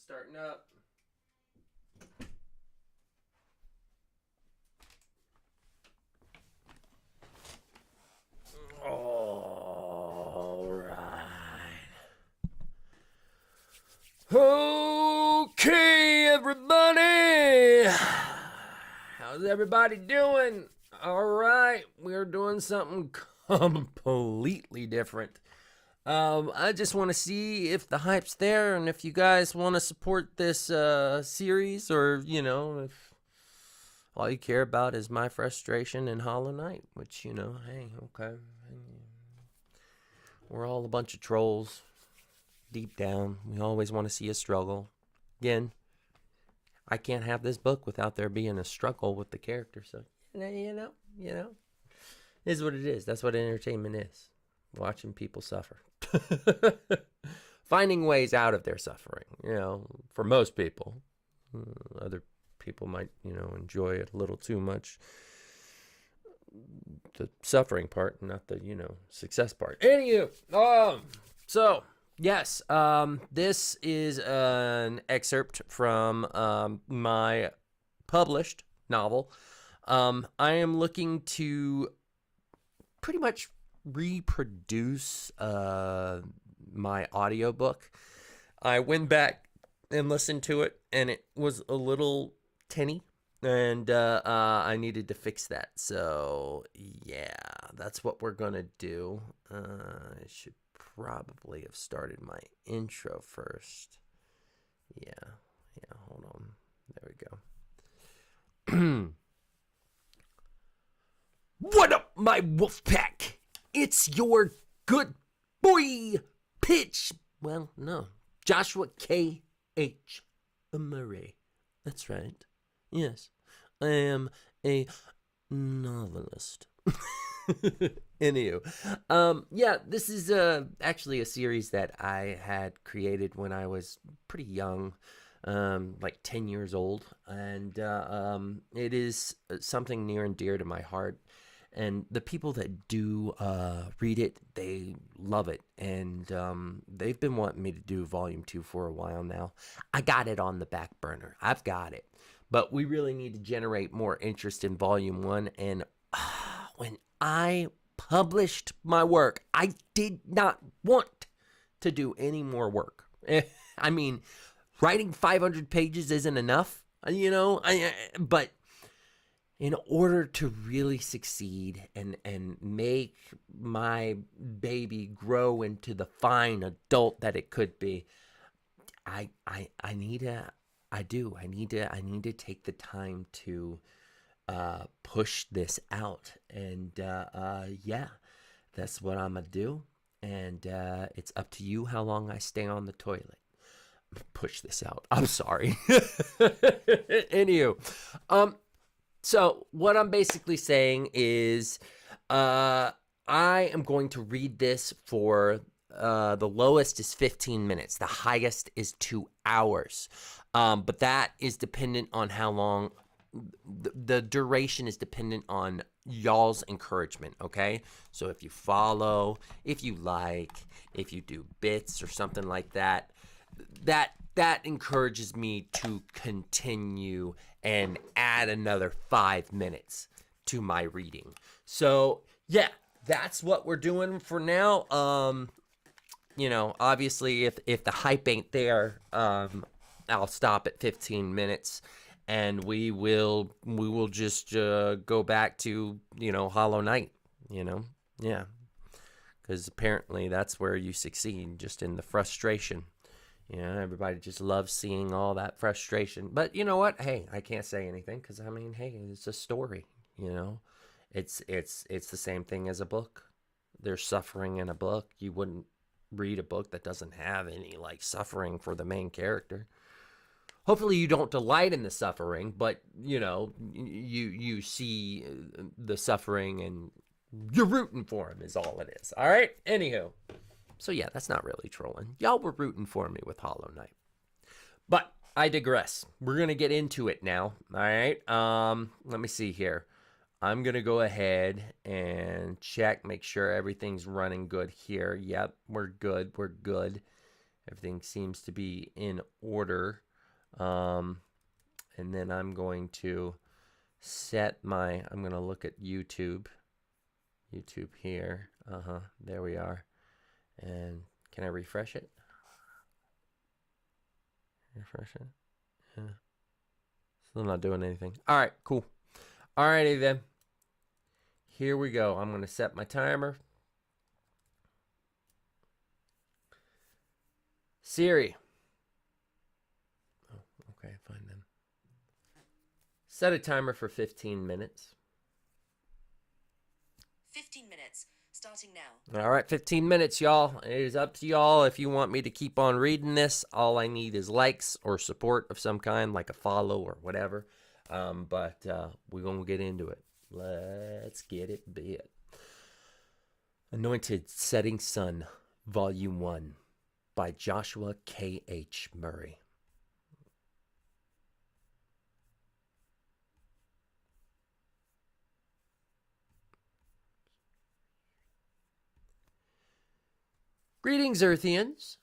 starting up. All right. Okay, everybody. How's everybody doing? All right, we're doing something completely different. I just want to see if the hype's there and if you guys want to support this series, or if all you care about is my frustration in Hollow Knight, which hey, okay, we're all a bunch of trolls. Deep down, we always want to see a struggle. Again, I can't have this book without there being a struggle with the character. So is what it is. That's what entertainment is. Watching people suffer. Finding ways out of their suffering, for most people. Other people might, enjoy it a little too much. The suffering part, not the, success part. Anywho, so, yes, this is an excerpt from my published novel. I am looking to pretty much reproduce my audiobook. I went back and listened to it, and it was a little tinny, and I needed to fix that. So yeah, that's what we're gonna do. I should probably have started my intro first. Yeah, hold on. There we go. What up, my wolf pack? It's your good boy, Pitch. Well, no, Joshua K.H. Murray. That's right. Yes, I am a novelist. Anywho, yeah, this is actually a series that I had created when I was pretty young, like 10 years old, and it is something near and dear to my heart. And the people that do read it, they love it. And they've been wanting me to do Volume 2 for a while now. I got it on the back burner. I've got it. But we really need to generate more interest in Volume 1. And when I published my work, I did not want to do any more work. I mean, writing 500 pages isn't enough, but in order to really succeed and make my baby grow into the fine adult that it could be, I need to take the time to push this out. And yeah, that's what I'm gonna do. And it's up to you how long I stay on the toilet. Push this out. I'm sorry. Anywho, so what I'm basically saying is I am going to read this for the lowest is 15 minutes. The highest is 2 hours. But that is dependent on how long. The duration is dependent on y'all's encouragement, okay? So if you follow, if you like, if you do bits or something like that, that encourages me to continue and add another 5 minutes to my reading. So yeah, that's what we're doing for now. Obviously if the hype ain't there, I'll stop at 15 minutes and we will just go back to, Hollow Knight, yeah. Because apparently that's where you succeed, just in the frustration. Everybody just loves seeing all that frustration. But you know what? Hey, I can't say anything because, hey, it's a story, It's the same thing as a book. There's suffering in a book. You wouldn't read a book that doesn't have any, suffering for the main character. Hopefully you don't delight in the suffering, but, you see the suffering and you're rooting for him is all it is. All right? Anywho. So yeah, that's not really trolling. Y'all were rooting for me with Hollow Knight. But I digress. We're going to get into it now. All right. Let me see here. I'm going to go ahead and check, make sure everything's running good here. Yep, we're good. Everything seems to be in order. And then I'm going to I'm going to look at YouTube. YouTube here. There we are. And can I refresh it? Refresh it? Yeah. Still not doing anything. All right, cool. All righty then. Here we go. I'm going to set my timer. Siri. Oh, okay, fine then. Set a timer for 15 minutes. 15 minutes, starting now. All right, 15 minutes, y'all. It is up to y'all if you want me to keep on reading this. All I need is likes or support of some kind, like a follow or whatever. But we're going to get into it. Let's get it bit. Anointed Setting Sun, Volume 1, by Joshua K.H. Murray. Greetings, Earthians.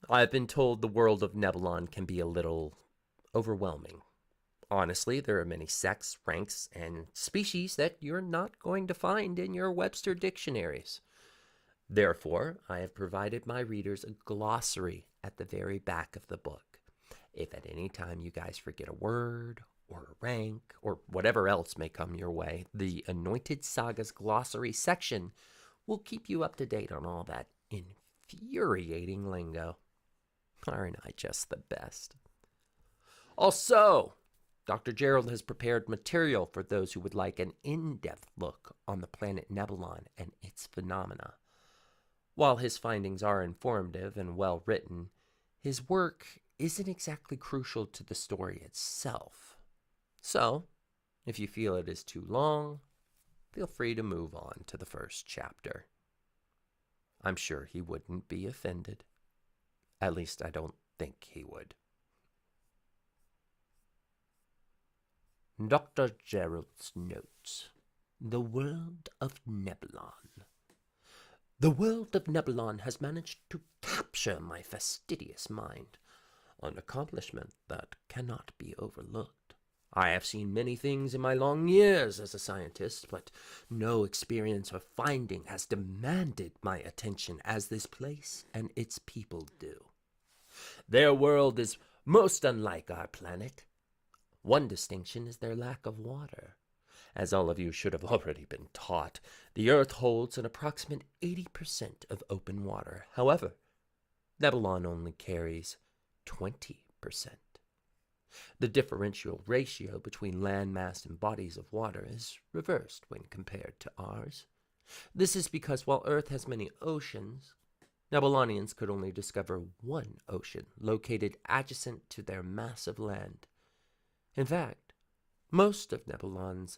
I've been told the world of Nebulon can be a little overwhelming. Honestly, there are many sects, ranks, and species that you're not going to find in your Webster dictionaries. Therefore, I have provided my readers a glossary at the very back of the book. If at any time you guys forget a word or a rank or whatever else may come your way, the Anointed Saga's glossary section will keep you up to date on all that infuriating lingo. Aren't I just the best? Also, Dr. Gerald has prepared material for those who would like an in-depth look on the planet Nebulon and its phenomena. While his findings are informative and well written, his work isn't exactly crucial to the story itself. So, if you feel it is too long, feel free to move on to the first chapter. I'm sure he wouldn't be offended. At least I don't think he would. Dr. Gerald's Notes. The World of Nebulon. The world of Nebulon has managed to capture my fastidious mind, an accomplishment that cannot be overlooked. I have seen many things in my long years as a scientist, but no experience or finding has demanded my attention as this place and its people do. Their world is most unlike our planet. One distinction is their lack of water. As all of you should have already been taught, the Earth holds an approximate 80% of open water. However, Nebulon only carries 20%. The differential ratio between land mass and bodies of water is reversed when compared to ours. This is because while Earth has many oceans, Nebulonians could only discover one ocean located adjacent to their massive land. In fact, most of Nebulon's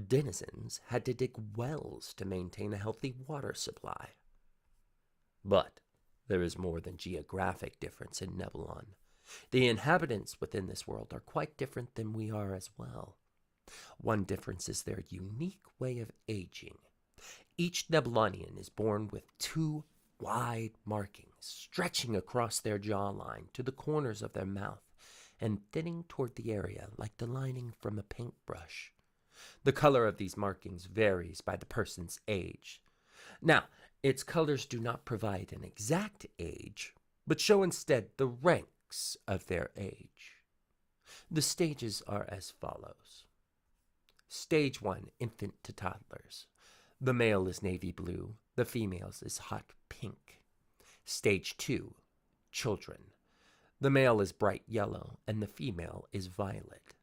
denizens had to dig wells to maintain a healthy water supply. But there is more than geographic difference in Nebulon. The inhabitants within this world are quite different than we are as well. One difference is their unique way of aging. Each Nebulonian is born with two wide markings stretching across their jawline to the corners of their mouth and thinning toward the area like the lining from a paintbrush. The color of these markings varies by the person's age. Now, its colors do not provide an exact age, but show instead the ranks of their age. The stages are as follows. Stage 1, infant to toddlers. The male is navy blue, the female's is hot pink. Stage 2, children. The male is bright yellow, and the female is violet.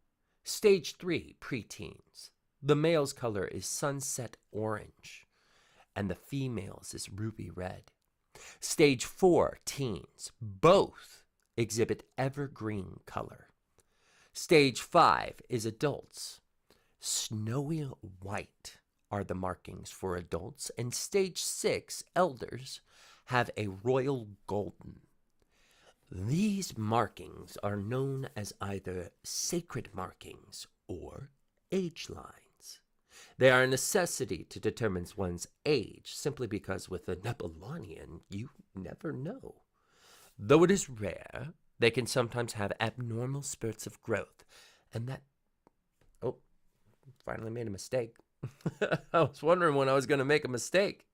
Stage 3, preteens. The male's color is sunset orange, and the female's is ruby red. Stage 4, teens. Both exhibit evergreen color. Stage 5 is adults. Snowy white are the markings for adults, and Stage 6, elders, have a royal golden. These markings are known as either sacred markings or age lines. They are a necessity to determine one's age, simply because with a Nebulonian, you never know. Though it is rare, they can sometimes have abnormal spurts of growth, and that. Oh, finally made a mistake. I was wondering when I was going to make a mistake.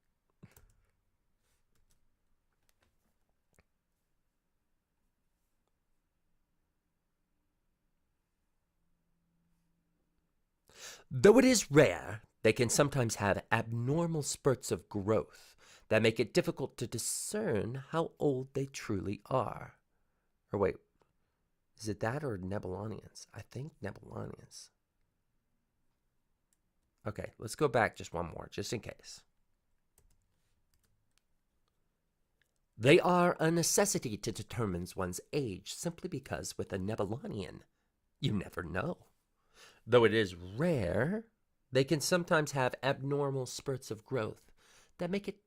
Though it is rare, they can sometimes have abnormal spurts of growth that make it difficult to discern how old they truly are. Or wait, is it that or Nebulonians? I think Nebulonians. Okay, let's go back just one more, just in case. They are a necessity to determine one's age simply because with a Nebulonian, you never know. Though it is rare, they can sometimes have abnormal spurts of growth that make it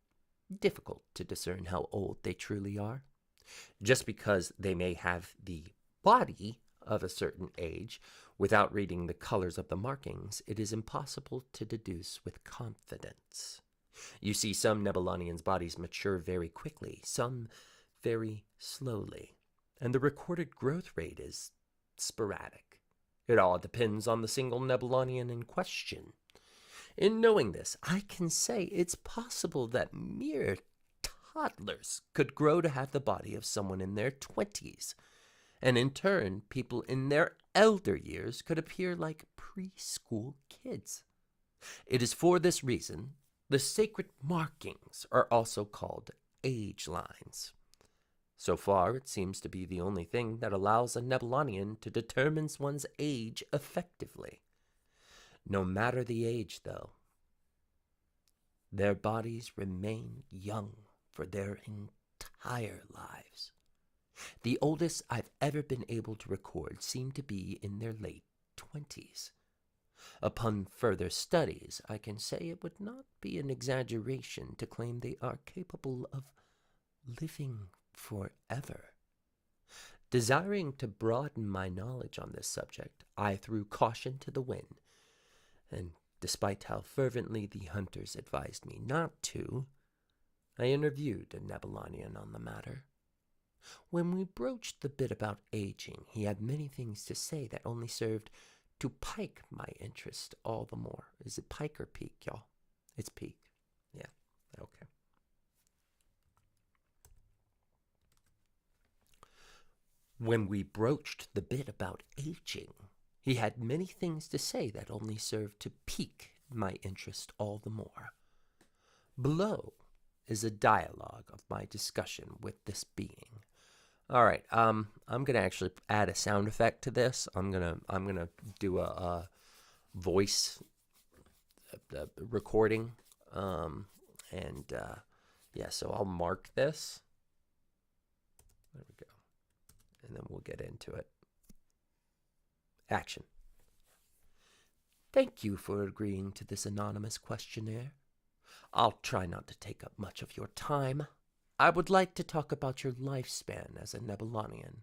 difficult to discern how old they truly are. Just because they may have the body of a certain age, without reading the colors of the markings, it is impossible to deduce with confidence. You see, some Nebulonians' bodies mature very quickly, some very slowly, and the recorded growth rate is sporadic. It all depends on the single Nebulonian in question. In knowing this, I can say it's possible that mere toddlers could grow to have the body of someone in their 20s, and in turn, people in their elder years could appear like preschool kids. It is for this reason the sacred markings are also called age lines. So far, it seems to be the only thing that allows a Nebulonian to determine one's age effectively. No matter the age, though, their bodies remain young for their entire lives. The oldest I've ever been able to record seem to be in their late 20s. Upon further studies, I can say it would not be an exaggeration to claim they are capable of living forever. Desiring to broaden my knowledge on this subject, I threw caution to the wind, and despite how fervently the hunters advised me not to, I interviewed a Nebulonian on the matter. When we broached the bit about aging, he had many things to say that only served to pique my interest all the more. Is it pike or peak, y'all? It's peak. Yeah, okay. When we broached the bit about aging, he had many things to say that only served to pique my interest all the more. Below is a dialogue of my discussion with this being. All right, I'm gonna actually add a sound effect to this. I'm gonna do a voice recording, yeah. So I'll mark this. There we go, and then we'll get into it. Action. Thank you for agreeing to this anonymous questionnaire. I'll try not to take up much of your time. I would like to talk about your lifespan as a Nebulonian.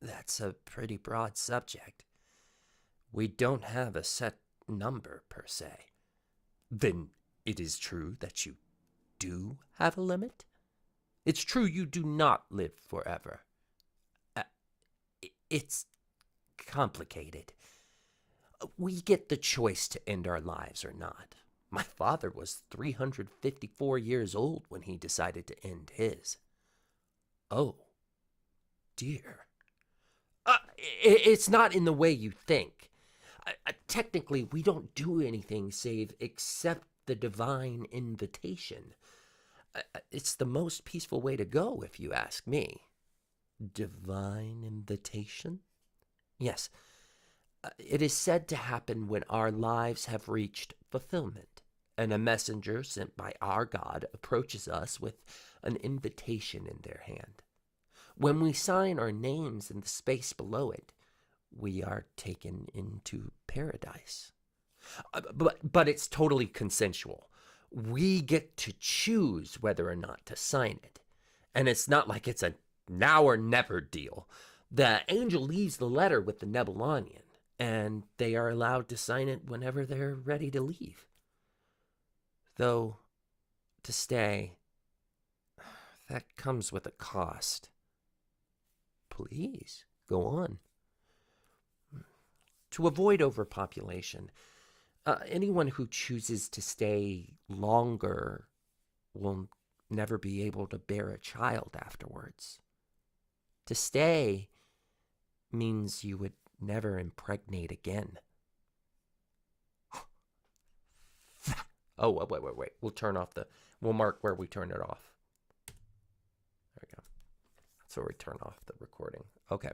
That's a pretty broad subject. We don't have a set number, per se. Then it is true that you do have a limit? It's true you do not live forever. It's complicated. We get the choice to end our lives or not. My father was 354 years old when he decided to end his. Oh, dear. It's not in the way you think. Technically, we don't do anything save accept the divine invitation. It's the most peaceful way to go, if you ask me. Divine invitation? Yes. It is said to happen when our lives have reached fulfillment, and a messenger sent by our God approaches us with an invitation in their hand. When we sign our names in the space below it, we are taken into paradise. But it's totally consensual. We get to choose whether or not to sign it. And it's not like it's a now or never deal. The angel leaves the letter with the Nebulonian, and they are allowed to sign it whenever they're ready to leave. Though, to stay, that comes with a cost. Please, go on. To avoid overpopulation, anyone who chooses to stay longer will never be able to bear a child afterwards. To stay means you would never impregnate again. Oh, wait. We'll mark where we turn it off. There we go. So we turn off the recording. Okay.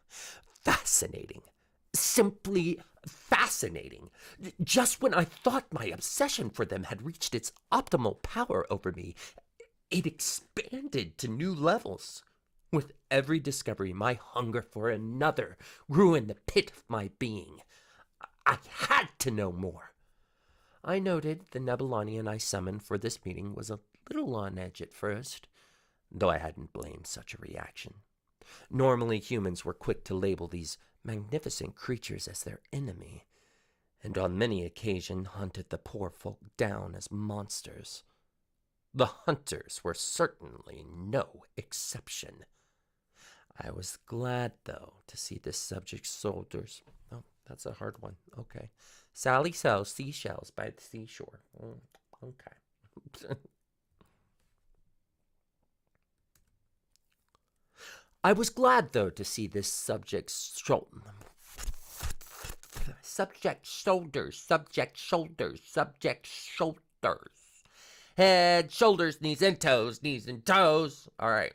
Fascinating. Simply fascinating. Just when I thought my obsession for them had reached its optimal power over me, it expanded to new levels. With every discovery, my hunger for another grew in the pit of my being. I had to know more. I noted the Nebulonian I summoned for this meeting was a little on edge at first, though I hadn't blamed such a reaction. Normally, humans were quick to label these magnificent creatures as their enemy, and on many occasions hunted the poor folk down as monsters. The hunters were certainly no exception. I was glad, though, to see this subject's shoulders. Oh, that's a hard one. Okay. Sally sells seashells by the seashore. Okay. I was glad, though, to see this subject's shoulders, head, shoulders, knees and toes. All right.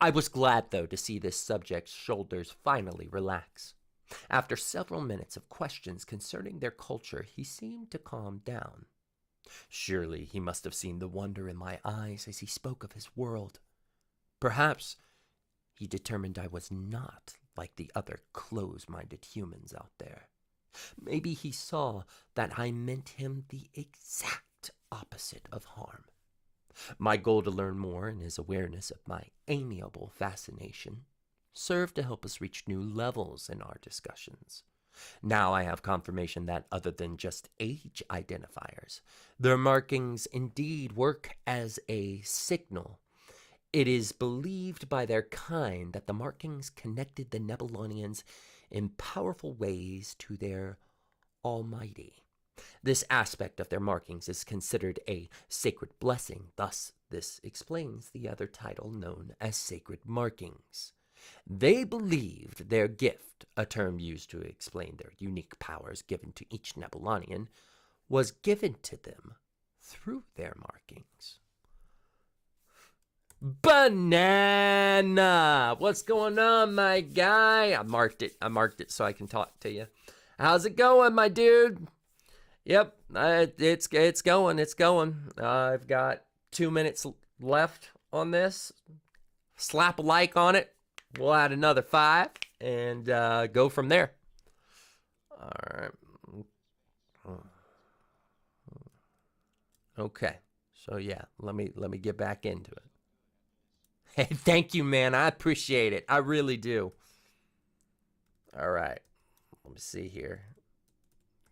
I was glad, though, to see this subject's shoulders finally relax. After several minutes of questions concerning their culture, he seemed to calm down. Surely he must have seen the wonder in my eyes as he spoke of his world. Perhaps he determined I was not like the other close-minded humans out there. Maybe he saw that I meant him the exact opposite of harm. My goal to learn more and his awareness of my amiable fascination served to help us reach new levels in our discussions. Now I have confirmation that, other than just age identifiers, their markings indeed work as a signal. It is believed by their kind that the markings connected the Nebulonians in powerful ways to their Almighty. This aspect of their markings is considered a sacred blessing. Thus, this explains the other title known as sacred markings. They believed their gift, a term used to explain their unique powers given to each Nebulonian, was given to them through their markings. Banana! What's going on, my guy? I marked it so I can talk to you. How's it going, my dude? Yep, it's going. I've got 2 minutes left on this. Slap a like on it. We'll add another 5 and go from there. All right. Okay. So yeah, let me get back into it. Hey, thank you, man. I appreciate it. I really do. All right. Let me see here.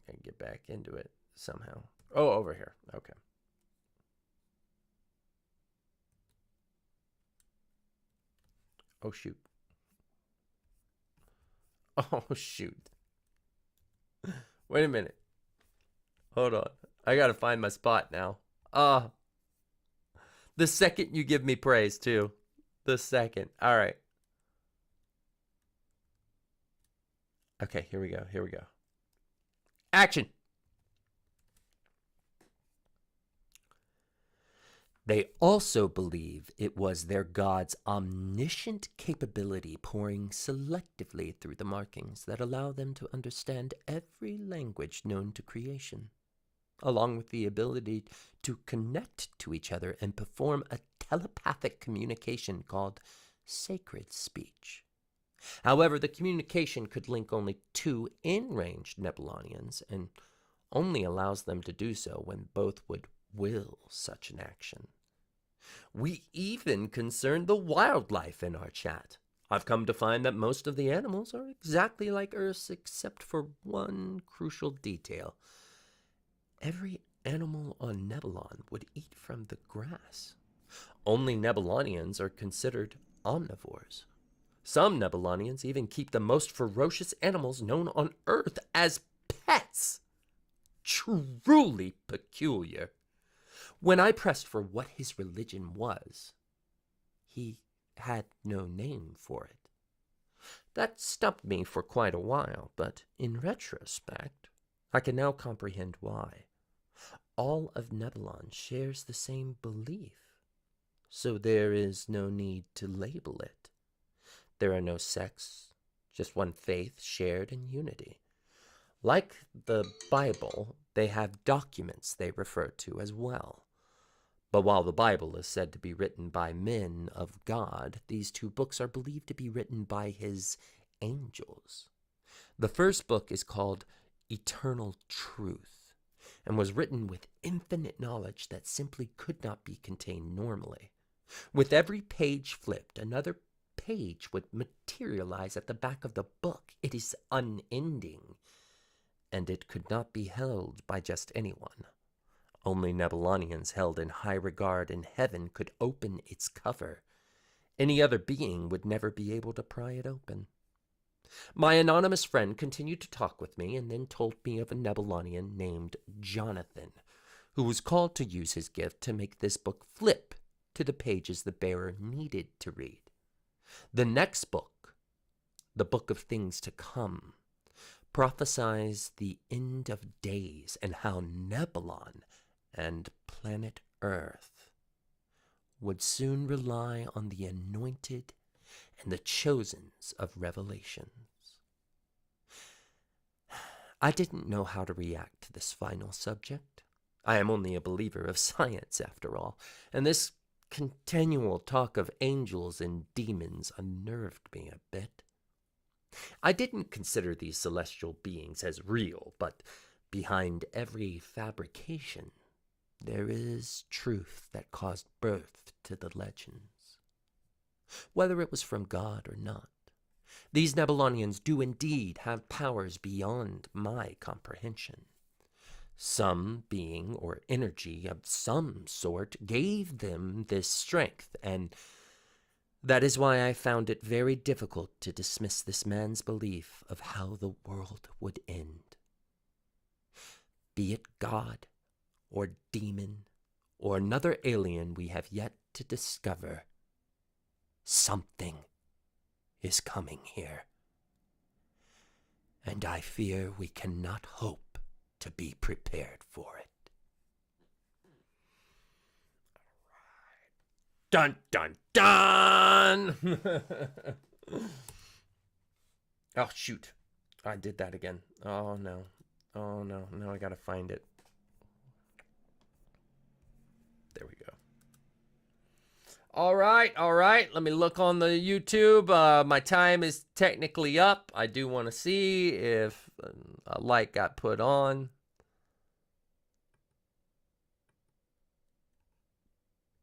And get back into it somehow. Oh, over here. Okay. Oh, shoot. Oh, shoot. Wait a minute. Hold on. I gotta find my spot now. The second you give me praise, too. The second. All right. Okay, here we go. Action. They also believe it was their God's omniscient capability pouring selectively through the markings that allow them to understand every language known to creation, along with the ability to connect to each other and perform a telepathic communication called sacred speech. However, the communication could link only 2 in-range Nebulonians and only allows them to do so when both would will such an action. We even concerned the wildlife in our chat. I've come to find that most of the animals are exactly like Earth's except for one crucial detail. Every animal on Nebulon would eat from the grass. Only Nebulonians are considered omnivores. Some Nebulonians even keep the most ferocious animals known on Earth as pets. Truly peculiar. When I pressed for what his religion was, he had no name for it. That stumped me for quite a while, but in retrospect, I can now comprehend why. All of Nebulon shares the same belief, so there is no need to label it. There are no sects, just one faith shared in unity. Like the Bible, they have documents they refer to as well. But while the Bible is said to be written by men of God, these two books are believed to be written by his angels. The first book is called Eternal Truth, and was written with infinite knowledge that simply could not be contained normally. With every page flipped, another page would materialize at the back of the book. It is unending, and it could not be held by just anyone. Only Nebulonians held in high regard in heaven could open its cover. Any other being would never be able to pry it open. My anonymous friend continued to talk with me and then told me of a Nebulonian named Jonathan, who was called to use his gift to make this book flip to the pages the bearer needed to read. The next book, the Book of Things to Come, prophesies the end of days and how Nebulon and planet Earth would soon rely on the anointed and the chosens of revelations. I didn't know how to react to this final subject. I am only a believer of science, after all, and this continual talk of angels and demons unnerved me a bit. I didn't consider these celestial beings as real, but behind every fabrication, there is truth that caused birth to the legends. Whether it was from God or not, these Nebulonians do indeed have powers beyond my comprehension. Some being or energy of some sort gave them this strength, and that is why I found it very difficult to dismiss this man's belief of how the world would end. Be it God, or demon, or another alien we have yet to discover, something is coming here. And I fear we cannot hope to be prepared for it. Dun, dun, dun! Oh, shoot. I did that again. Oh, no. Oh, no. Now I gotta find it. There we go. All right. Let me look on the YouTube. My time is technically up. I do want to see if a light got put on.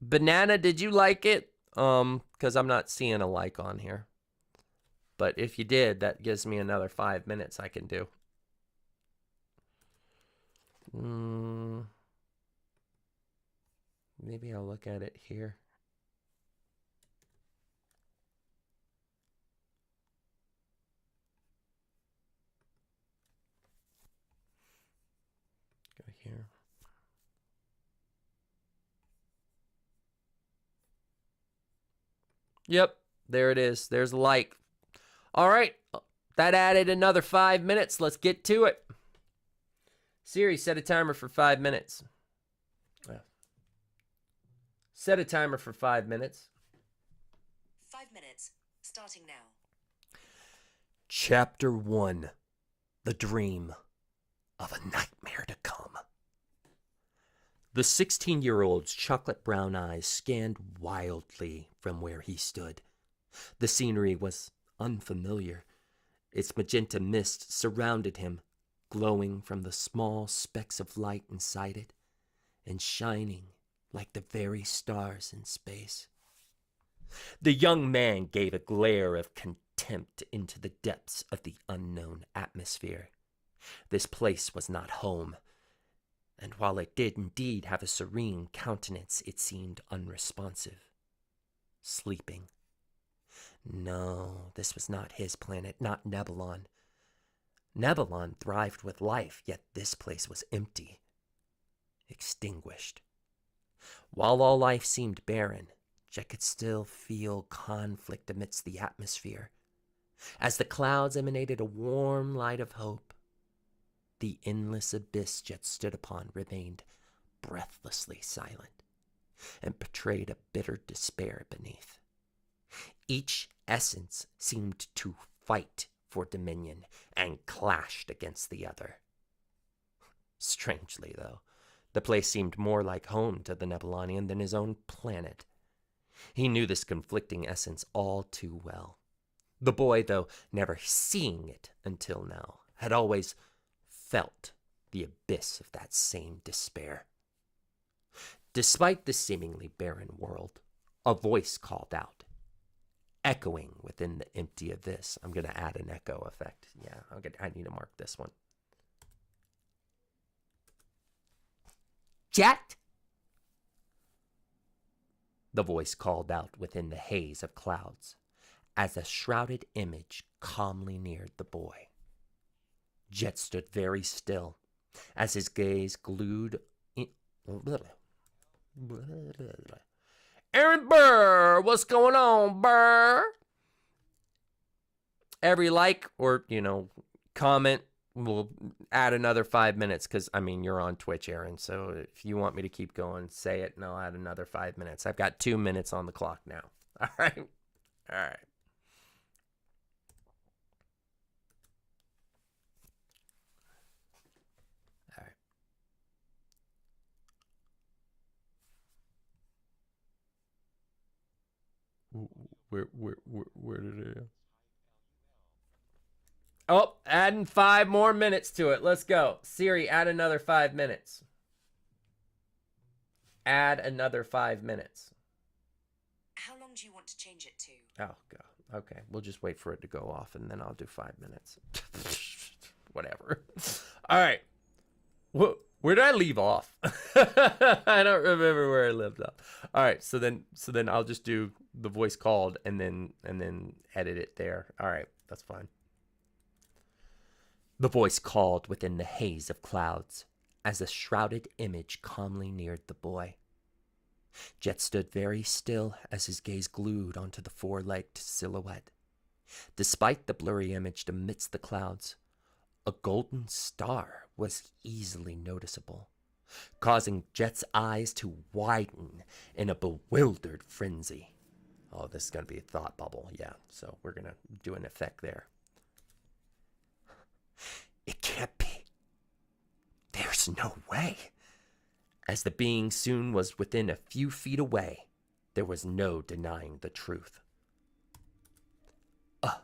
Banana, did you like it? Because I'm not seeing a like on here. But if you did, that gives me another 5 minutes I can do. Maybe I'll look at it here. Go here. Yep, there it is. There's a like. All right, that added another 5 minutes. Let's get to it. Siri, set a timer for 5 minutes. Set a timer for 5 minutes. 5 minutes, starting now. Chapter 1, The Dream of a Nightmare to Come. The 16-year-old's chocolate brown eyes scanned wildly from where he stood. The scenery was unfamiliar. Its magenta mist surrounded him, glowing from the small specks of light inside it, and shining like the very stars in space. The young man gave a glare of contempt into the depths of the unknown atmosphere. This place was not home, and while it did indeed have a serene countenance, it seemed unresponsive, sleeping. No, this was not his planet, not Nebulon. Nebulon thrived with life, yet this place was empty, extinguished. While all life seemed barren, Jet could still feel conflict amidst the atmosphere. As the clouds emanated a warm light of hope, the endless abyss Jet stood upon remained breathlessly silent and betrayed a bitter despair beneath. Each essence seemed to fight for dominion and clashed against the other. Strangely, though, the place seemed more like home to the Nebulonian than his own planet. He knew this conflicting essence all too well. The boy, though never seeing it until now, had always felt the abyss of that same despair. Despite the seemingly barren world, a voice called out, echoing within the empty abyss. I'm going to add an echo effect. Yeah, I need to mark this one. Jet! The voice called out within the haze of clouds as a shrouded image calmly neared the boy. Jet stood very still as his gaze glued in... Aaron Burr, what's going on, Burr? Every like or, comment will add another 5 minutes because, you're on Twitch, Aaron. So if you want me to keep going, say it and I'll add another 5 minutes. I've got 2 minutes on the clock now. All right? All right. Where did it? Oh, adding 5 more minutes to it. Let's go. Siri, add another 5 minutes. Add another 5 minutes. How long do you want to change it to? Oh, God. Okay. We'll just wait for it to go off and then I'll do 5 minutes. Whatever. All right. Where did I leave off? I don't remember where I left off. All right, so then I'll just do the voice called and then edit it there. All right, that's fine. The voice called within the haze of clouds as a shrouded image calmly neared the boy. Jet stood very still as his gaze glued onto the four-legged silhouette. Despite the blurry image amidst the clouds, a golden star was easily noticeable, causing Jet's eyes to widen in a bewildered frenzy. Oh, this is going to be a thought bubble. Yeah, so we're going to do an effect there. It can't be. There's no way. As the being soon was within a few feet away, there was no denying the truth. A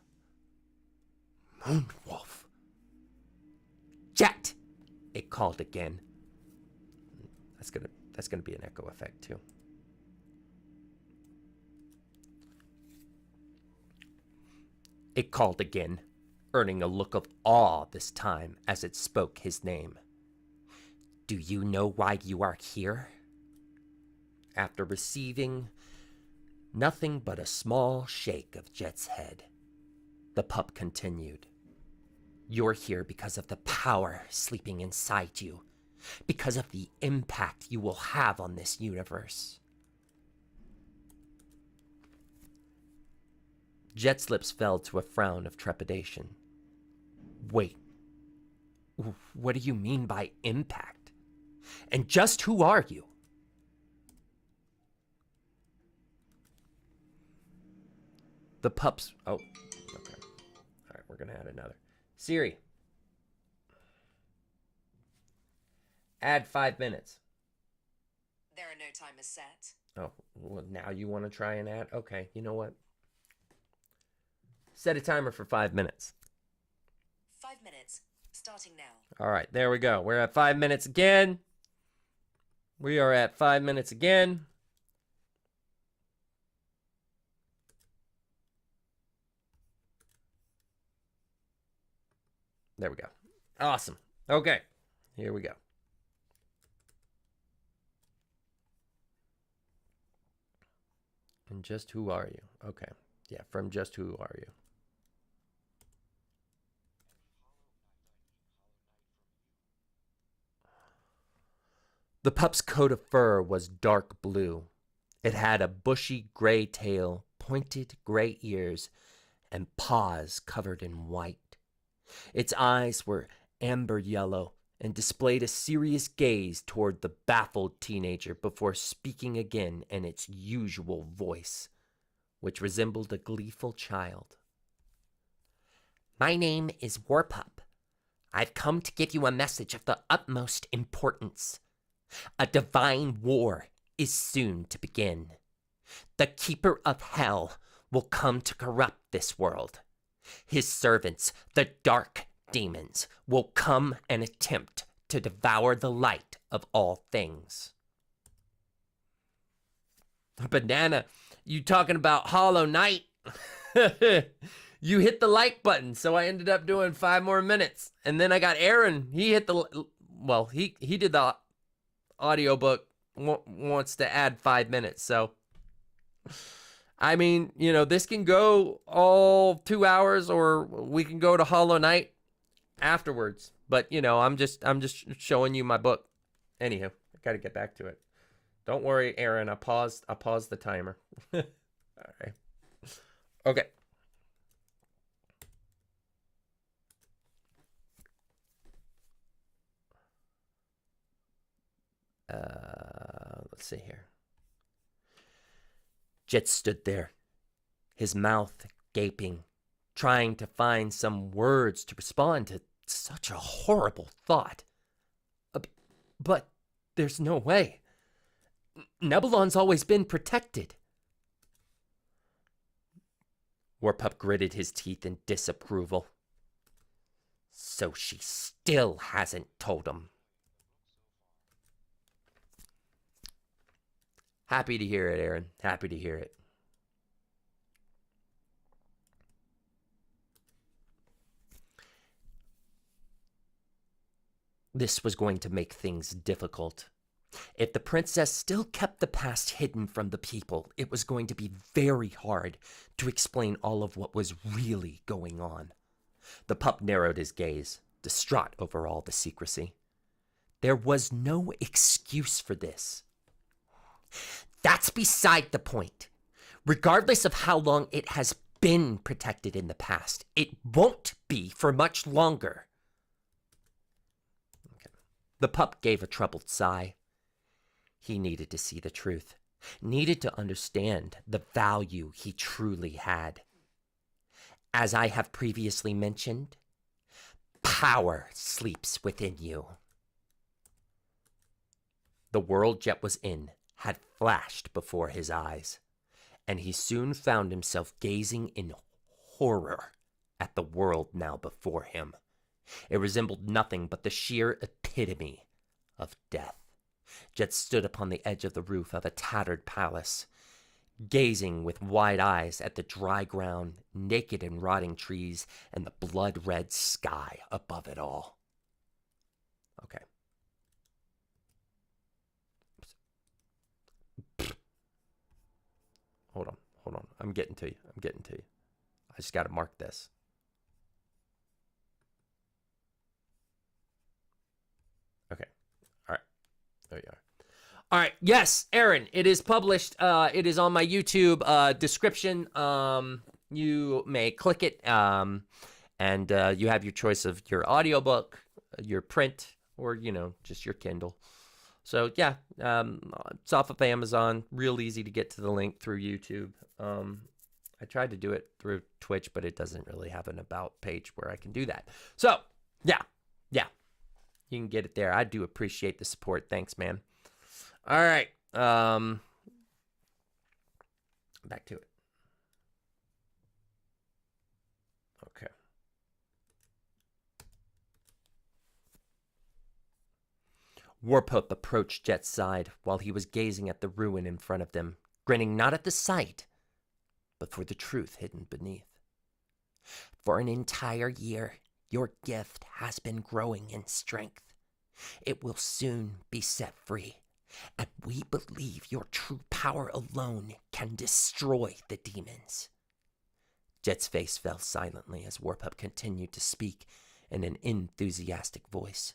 moonwolf. Jet! It called again. That's gonna be an echo effect too. It called again, earning a look of awe this time as it spoke his name. Do you know why you are here? After receiving nothing but a small shake of Jet's head, the pup continued. You're here because of the power sleeping inside you, because of the impact you will have on this universe. Jet's lips fell to a frown of trepidation. Wait, what do you mean by impact? And just who are you? The pups... Oh, okay. All right, we're going to add another. Siri, add 5 minutes. There are no timers set. Oh, well, now you want to try and add? Okay, you know what? Set a timer for 5 minutes. 5 minutes, starting now. All right, there we go. We're at 5 minutes again. We are at 5 minutes again. There we go. Awesome. Okay, here we go. And just who are you? Okay. Yeah, from just who are you? The pup's coat of fur was dark blue. It had a bushy gray tail, pointed gray ears, and paws covered in white. Its eyes were amber yellow and displayed a serious gaze toward the baffled teenager before speaking again in its usual voice, which resembled a gleeful child. My name is Warpup. I've come to give you a message of the utmost importance. A divine war is soon to begin. The Keeper of Hell will come to corrupt this world. His servants, the dark demons, will come and attempt to devour the light of all things. Banana, you talking about Hollow Knight? You hit the like button, so I ended up doing 5 more minutes. And then I got Aaron. He hit the, well, he did the audiobook, wants to add 5 minutes. So, I mean, you know, this can go all 2 hours, or we can go to Hollow Knight afterwards. But, you know, I'm just showing you my book. Anywho, I got to get back to it. Don't worry, Aaron. I paused the timer. All right. Okay. Let's see here. Jet stood there, his mouth gaping, trying to find some words to respond to such a horrible thought. But there's no way. Nebulon's always been protected. Warpup gritted his teeth in disapproval. So she still hasn't told him. Happy to hear it, Aaron. Happy to hear it. This was going to make things difficult. If the princess still kept the past hidden from the people, it was going to be very hard to explain all of what was really going on. The pup narrowed his gaze, distraught over all the secrecy. There was no excuse for this. That's beside the point. Regardless of how long it has been protected in the past, it won't be for much longer. Okay. The pup gave a troubled sigh. He needed to see the truth, needed to understand the value he truly had. As I have previously mentioned, power sleeps within you. The world Jet was in had flashed before his eyes, and he soon found himself gazing in horror at the world now before him. It resembled nothing but the sheer epitome of death. Jet stood upon the edge of the roof of a tattered palace, gazing with wide eyes at the dry ground, naked and rotting trees, and the blood-red sky above it all. Okay. Hold on. I'm getting to you. I just got to mark this. Okay. All right. There you are. All right. Yes, Aaron, it is published. It is on my YouTube description. You may click it. And you have your choice of your audiobook, your print, or, you know, just your Kindle. So, yeah, it's off of Amazon. Real easy to get to the link through YouTube. I tried to do it through Twitch, but it doesn't really have an about page where I can do that. So, yeah, you can get it there. I do appreciate the support. Thanks, man. All right, back to it. Okay. Warpup approached Jet's side while he was gazing at the ruin in front of them, grinning not at the sight, but for the truth hidden beneath. For an entire year, your gift has been growing in strength. It will soon be set free, And we believe your true power alone can destroy the demons. Jet's face fell silently as Warpup continued to speak in an enthusiastic voice.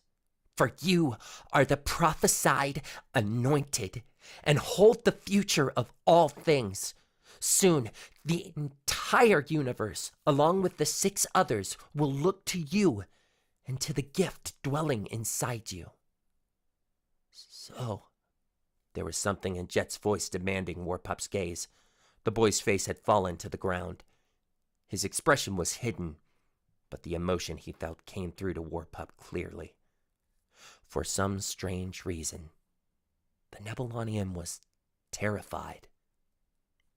For you are the prophesied anointed and hold the future of all things. Soon, the entire universe, along with the 6 others, will look to you and to the gift dwelling inside you. So, there was something in Jet's voice demanding Warpup's gaze. The boy's face had fallen to the ground. His expression was hidden, but the emotion he felt came through to Warpup clearly. For some strange reason, the Nebulonian was terrified.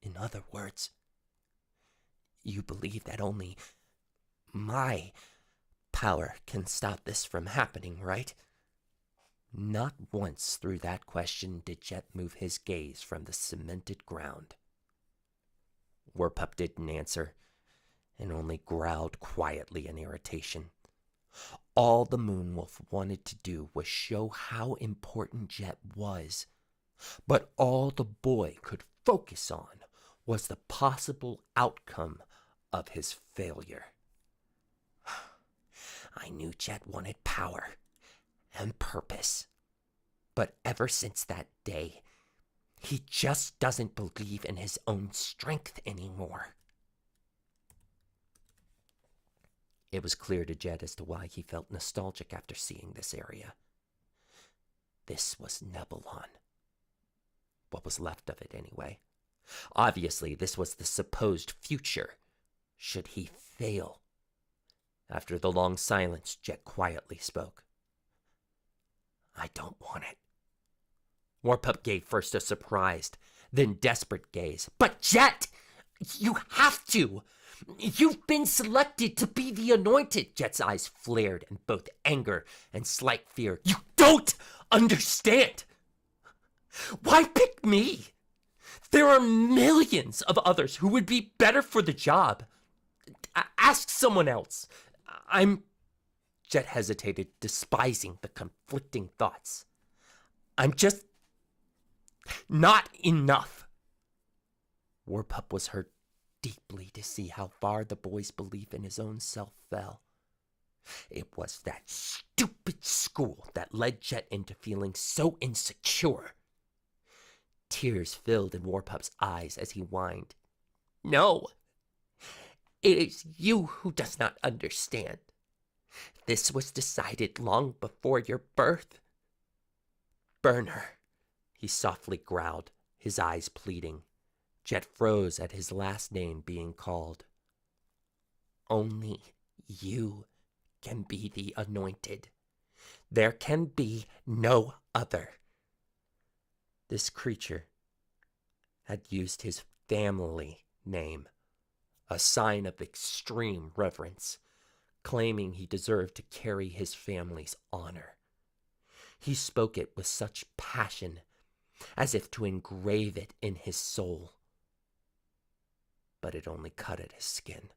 In other words, you believe that only my power can stop this from happening, right? Not once through that question did Jet move his gaze from the cemented ground. Warpup didn't answer, and only growled quietly in irritation. All the Moonwolf wanted to do was show how important Jet was, but all the boy could focus on was the possible outcome of his failure. I knew Jet wanted power and purpose, but ever since that day, he just doesn't believe in his own strength anymore. It was clear to Jet as to why he felt nostalgic after seeing this area. This was Nebulon. What was left of it, anyway. Obviously, this was the supposed future, should he fail. After the long silence, Jet quietly spoke. I don't want it. Warpup gave first a surprised, then desperate gaze. But Jet! You have to! You've been selected to be the anointed! Jet's eyes flared in both anger and slight fear. You don't understand! Why pick me? There are millions of others who would be better for the job. Ask someone else. Jet hesitated, despising the conflicting thoughts. I'm just not enough. Warpup was hurt deeply to see how far the boy's belief in his own self fell. It was that stupid school that led Jet into feeling so insecure. Tears filled in Warpup's eyes as he whined. No, it is you who does not understand. This was decided long before your birth. Burner, he softly growled, his eyes pleading. Jet froze at his last name being called. Only you can be the anointed. There can be no other. This creature had used his family name, a sign of extreme reverence, claiming he deserved to carry his family's honor. He spoke it with such passion, as if to engrave it in his soul. But it only cut at his skin,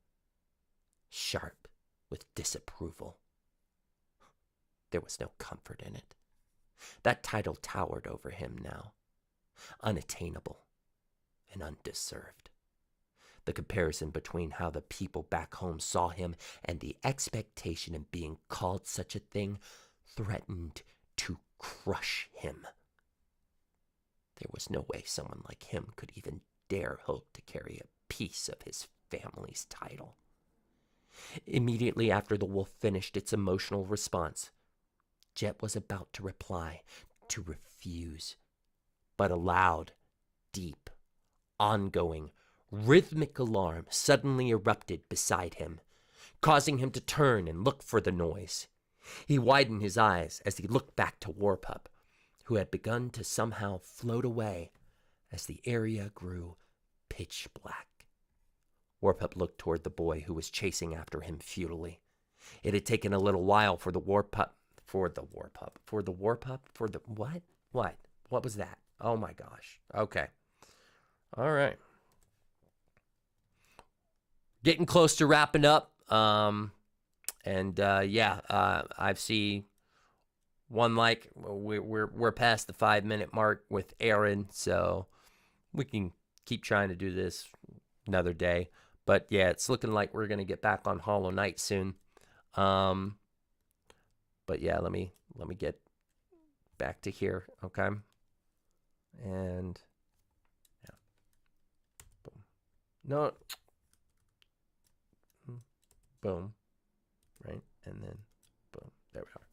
sharp with disapproval. There was no comfort in it. That title towered over him now, unattainable and undeserved. The comparison between how the people back home saw him and the expectation of being called such a thing threatened to crush him. There was no way someone like him could even dare hope to carry a piece of his family's title. Immediately after the wolf finished its emotional response, Jet was about to reply, to refuse. But a loud, deep, ongoing, rhythmic alarm suddenly erupted beside him, causing him to turn and look for the noise. He widened his eyes as he looked back to Warpup, who had begun to somehow float away as the area grew pitch black. Warpup looked toward the boy who was chasing after him futilely. It had taken a little while for the Warpup. What was that? Oh my gosh. Okay. All right. Getting close to wrapping up. I see one like. We're past the 5-minute mark with Aaron, so we can keep trying to do this another day. But yeah, it's looking like we're gonna get back on Hollow Knight soon. But yeah, let me get back to here, okay? And yeah, boom. No, boom, right, and then boom. There we are.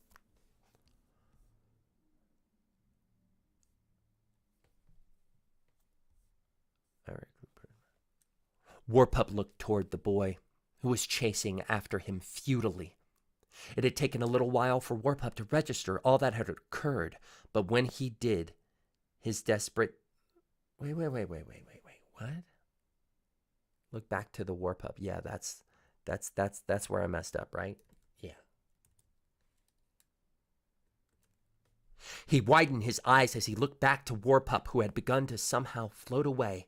All right. Warpup looked toward the boy, who was chasing after him futilely. It had taken a little while for Warpup to register all that had occurred, but when he did, his desperate... Wait, what? Look back to the Warpup. Yeah, that's where I messed up, right? Yeah. He widened his eyes as he looked back to Warpup, who had begun to somehow float away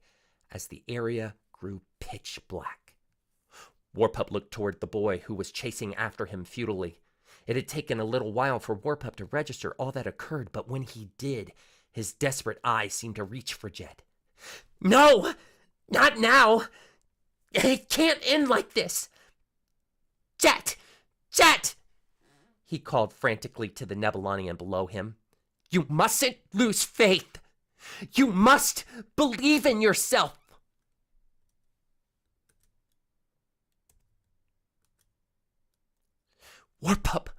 as the area grew pitch black. Warpup looked toward the boy, who was chasing after him futilely. It had taken a little while for Warpup to register all that occurred, but when he did, his desperate eyes seemed to reach for Jet. No! Not now! It can't end like this! Jet! Jet! He called frantically to the Nebulonian below him. You mustn't lose faith! You must believe in yourself! Warpup!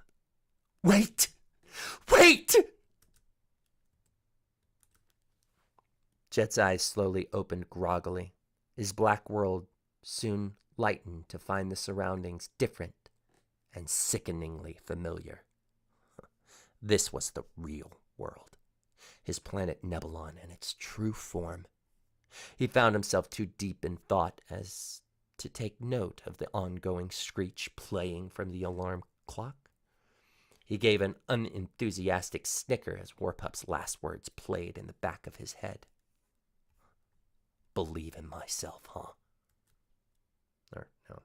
Wait! Wait! Jet's eyes slowly opened groggily. His black world soon lightened to find the surroundings different and sickeningly familiar. This was the real world, his planet Nebulon in its true form. He found himself too deep in thought as to take note of the ongoing screech playing from the alarm clock. He gave an unenthusiastic snicker as Warpup's last words played in the back of his head. Believe in myself, huh? Or, no.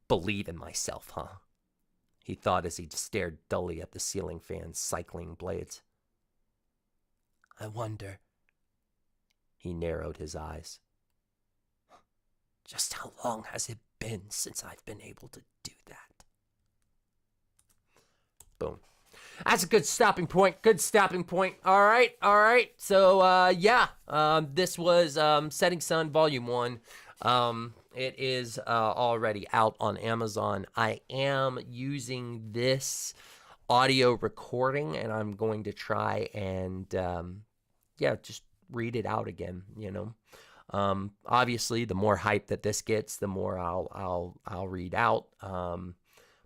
Believe in myself, huh? He thought as he stared dully at the ceiling fan's cycling blades. I wonder. He narrowed his eyes. Just how long has it been since I've been able to do that? Boom. That's a good stopping point. Good stopping point. All right. So, this was Setting Sun Volume 1. It is already out on Amazon. I am using this audio recording, and I'm going to try and, just read it out again, you know. Obviously, the more hype that this gets, the more I'll read out.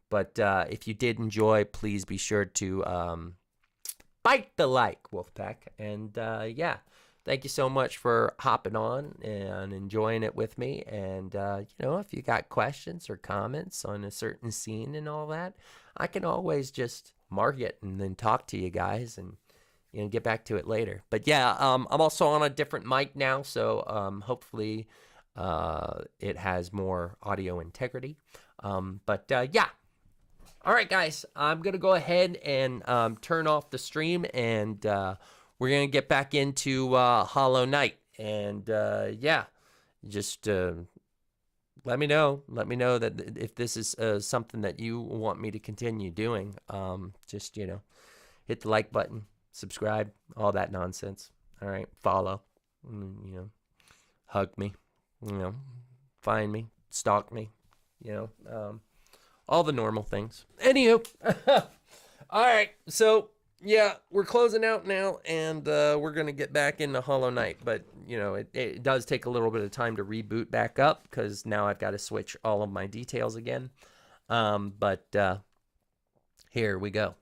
But if you did enjoy, please be sure to bite the like, Wolfpack. And thank you so much for hopping on and enjoying it with me. And, if you got questions or comments on a certain scene and all that, I can always just mark it and then talk to you guys and, get back to it later. But yeah, I'm also on a different mic now, so hopefully it has more audio integrity. All right, guys, I'm going to go ahead and turn off the stream, and we're going to get back into Hollow Knight. And, just let me know. Let me know that if this is something that you want me to continue doing. Just, hit the like button, subscribe, all that nonsense. All right, follow, hug me, find me, stalk me, all the normal things. Anywho, all right, so yeah, we're closing out now, and we're gonna get back into Hollow Knight. But it does take a little bit of time to reboot back up because now I've got to switch all of my details again. But here we go.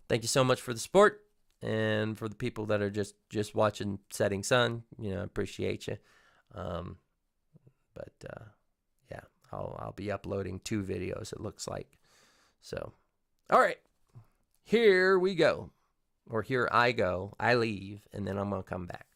Thank you so much for the support, and for the people that are just watching Setting Sun. I appreciate you. I'll be uploading 2 videos, it looks like. So, all right, here we go. Or here I go. I leave, and then I'm going to come back.